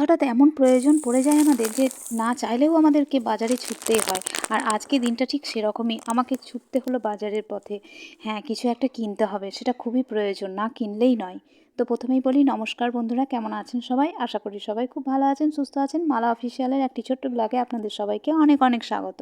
হঠাৎ এমন প্রয়োজন পড়ে যায় আমাদের যে না চাইলেও আমাদেরকে বাজারে ছুটতেই হয়। আর আজকে দিনটা ঠিক সেরকমই, আমাকে ছুটতে হলো বাজারের পথে। হ্যাঁ, কিছু একটা কিনতে হবে, সেটা খুবই প্রয়োজন, না কিনলেই নয়। তো প্রথমেই বলি নমস্কার বন্ধুরা, কেমন আছেন সবাই? আশা করি সবাই খুব ভালো আছেন, সুস্থ আছেন। মালা অফিসিয়ালের একটি ছোট্ট ব্লগে আপনাদের সবাইকে অনেক অনেক স্বাগত।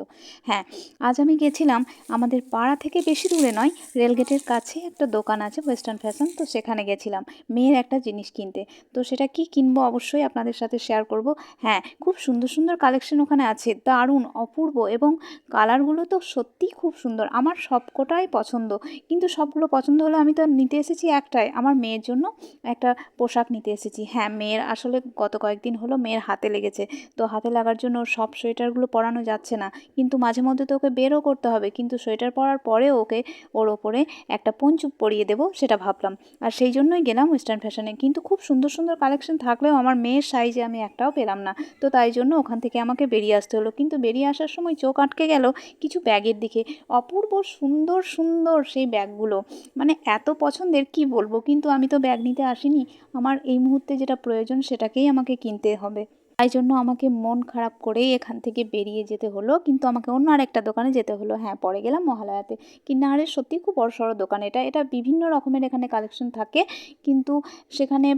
হ্যাঁ, আজ আমি গেছিলাম আমাদের পাড়া থেকে বেশি দূরে নয়, রেলগেটের কাছে একটা দোকান আছে ওয়েস্টার্ন ফ্যাশন, তো সেখানে গেছিলাম মেয়ের একটা জিনিস কিনতে। তো সেটা কি কিনবো অবশ্যই আপনাদের সাথে শেয়ার করব। হ্যাঁ, খুব সুন্দর সুন্দর কালেকশন ওখানে আছে, দারুণ অপূর্ব, এবং কালারগুলো তো সত্যিই খুব সুন্দর। আমার সবকটাই পছন্দ, কিন্তু সবগুলো পছন্দ হলে আমি তো নিতে এসেছি একটাই, আমার মেয়ের জন্য একটা পোশাক নিতে এসেছি। হ্যাঁ, মেয়ের আসলে গত কয়েকদিন হলো মেয়ের হাতে লেগেছে, তো হাতে লাগার জন্য সব সোয়েটারগুলো পরানো যাচ্ছে না, কিন্তু মাঝে মধ্যে তো ওকে বেরও করতে হবে, কিন্তু সোয়েটার পরার পরেও ওকে ওর ওপরে একটা পঞ্চুক পরিয়ে দেবো সেটা ভাবলাম। আর সেই জন্যই গেলাম ওয়েস্টার্ন ফ্যাশনে, কিন্তু খুব সুন্দর সুন্দর কালেকশন থাকলেও আমার মেয়ের সাইজে আমি একটাও পেলাম না। তো তাই জন্য ওখান থেকে আমাকে বেরিয়ে আসতে হলো, কিন্তু বেরিয়ে আসার সময় চোখ আটকে গেল কিছু ব্যাগের দিকে। অপূর্ব সুন্দর সুন্দর সেই ব্যাগগুলো, মানে এত পছন্দের কি বলবো, কিন্তু আমি তো ব্যাগ নিতে আসিনি, আমার এই মুহূর্তে যেটা প্রয়োজন সেটাকেই আমাকে কিনতে হবে। তাই জন্য আমাকে মন খারাপ করেই এখান থেকে বেরিয়ে যেতে হলো, কিন্তু আমাকে অন্য আরেকটা দোকানে যেতে হলো। হ্যাঁ, পরে গেলাম মহালয়াতে। কিন্নাহারে সত্যিই খুব বড়সড় দোকান এটা, এটা বিভিন্ন রকমের এখানে কালেকশন থাকে, কিন্তু সেখানে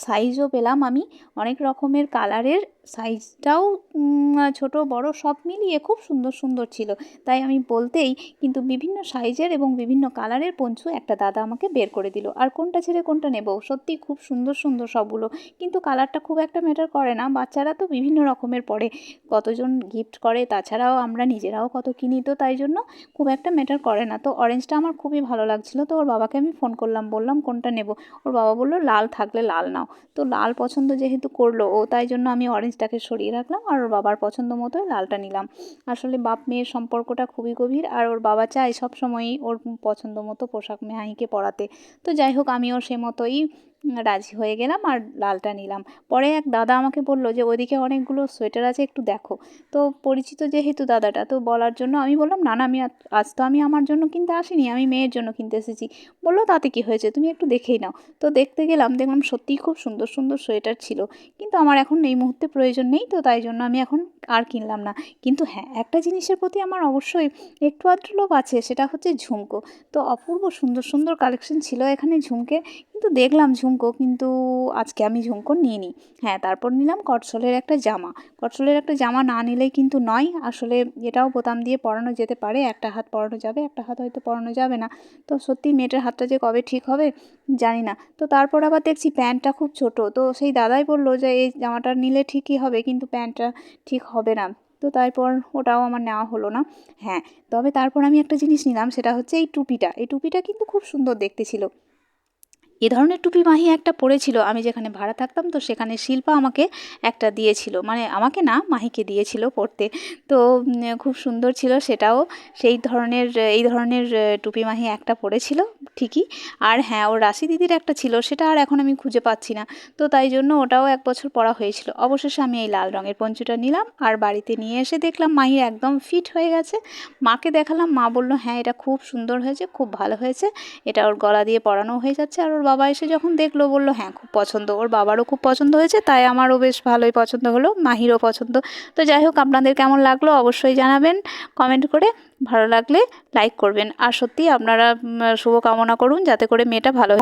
সাইজও পেলাম আমি অনেক রকমের কালারের, সাইজটাও ছোট বড় সব মিলিয়ে খুব সুন্দর সুন্দর ছিল। তাই আমি বলতেই কিন্তু বিভিন্ন সাইজের এবং বিভিন্ন কালারের পঞ্চু একটা দাদা আমাকে বের করে দিল। আর কোনটা ছেড়ে কোনটা নেব, সত্যি খুব সুন্দর সুন্দর সবগুলো, কিন্তু কালারটা খুব একটা ম্যাটার করে না, বাচ্চারা তো বিভিন্ন রকমের পরে, কতজন গিফট করে, তাছাড়াও আমরা নিজেরাও কত কিনি, তো তাই জন্য খুব একটা ম্যাটার করে না। তো অরেঞ্জটা আমার খুবই ভালো লাগছিল, তো ওর বাবাকে আমি ফোন করলাম, বললাম কোনটা নেব। ওর বাবা বললো লাল থাকলে লাল নাও। তো লাল পছন্দ যেহেতু করলো ও, তাই জন্য আমি অরেঞ্জটাকে সরিয়ে রাখলাম আর ওর বাবার পছন্দ মতোই লালটা নিলাম। আসলে বাপ মেয়ের সম্পর্কটা খুবই গভীর, আর ওর বাবা চায় সবসময়ই ওর পছন্দ মতো পোশাক মেহাইকে পরাতে। তো যাই হোক, আমিও সে মতোই রাজি হয়ে গেলাম আর লালটা নিলাম। পরে এক দাদা আমাকে বলল যে ওইদিকে অনেকগুলো সোয়েটার আছে, একটু দেখো। তো পরিচিত যেহেতু দাদাটা, তো বলার জন্য আমি বললাম না না, আমি আজ তো আমি আমার জন্য কিনতে আসিনি, আমি মেয়ের জন্য কিনতে এসেছি। বললো তাতে কি হয়েছে, তুমি একটু দেখেই নাও। তো দেখতে গেলাম, দেখলাম সত্যিই খুব সুন্দর সুন্দর সোয়েটার ছিল, কিন্তু আমার এখন এই মুহূর্তে প্রয়োজন নেই, তো তাই জন্য আমি এখন আর কিনলাম না। কিন্তু হ্যাঁ, একটা জিনিসের প্রতি আমার অবশ্যই একটু আধটু লোভ আছে, সেটা হচ্ছে ঝুমকো। তো অপূর্ব সুন্দর সুন্দর কালেকশন ছিল এখানে ঝুমকে, কিন্তু দেখলাম ঝুমকো, কিন্তু আজকে আমি ঝুমকো নিইনি। হ্যাঁ, তারপর নিলাম কটসলের একটা জামা। কটসলের একটা জামা না নিলেই কিন্তু নয়, আসলে এটাও বোতাম দিয়ে পরানো যেতে পারে, একটা হাত পরানো যাবে, একটা হাত হয়তো পরানো যাবে না। তো সত্যি মেয়েটার হাতটা যে কবে ঠিক হবে জানি না। তো তারপর আবার দেখছি প্যান্টটা খুব ছোট, তো সেই দাদাই বললো যে এই জামাটা নিলে ঠিকই হবে, কিন্তু প্যান্টটা ঠিক হবে না। তো তারপর ওটাও আমার নেওয়া হলো না। হ্যাঁ, তবে তারপর আমি একটা জিনিস নিলাম, সেটা হচ্ছে এই টুপিটা। এই টুপিটা কিন্তু খুব সুন্দর দেখতে ছিল। এ ধরনের টুপি মাহি একটা পরেছিল, আমি যেখানে ভাড়া থাকতাম, তো সেখানে শিল্পা আমাকে একটা দিয়েছিল, মানে আমাকে না, মাহিকে দিয়েছিল পরতে। তো খুব সুন্দর ছিল সেটাও। সেই ধরনের এই ধরনের টুপি মাহি একটা পরেছিল ঠিকই। আর হ্যাঁ, ওর রাশি দিদির একটা ছিল, সেটা আর এখন আমি খুঁজে পাচ্ছি না, তো তাই জন্য ওটাও এক বছর পরা হয়েছিল। অবশেষে আমি এই লাল রঙের পঞ্চুটা নিলাম, আর বাড়িতে নিয়ে এসে দেখলাম মাহি একদম ফিট হয়ে গেছে। মাকে দেখালাম, মা বলল হ্যাঁ এটা খুব সুন্দর হয়েছে, খুব ভালো হয়েছে, এটা ওর গলা দিয়ে পরানো হয়ে যাচ্ছে। আর ওর বাবা এসে যখন দেখলো বললো হ্যাঁ খুব পছন্দ, ওর বাবারও খুব পছন্দ হয়েছে, তাই আমারও বেশ ভালোই পছন্দ হলো, মাহিরও পছন্দ। তো যাই হোক, আপনাদের কেমন লাগলো অবশ্যই জানাবেন কমেন্ট করে, ভালো লাগলে লাইক করবেন, আর সত্যি আপনারা শুভকামনা করুন যাতে করে মেয়েটা ভালো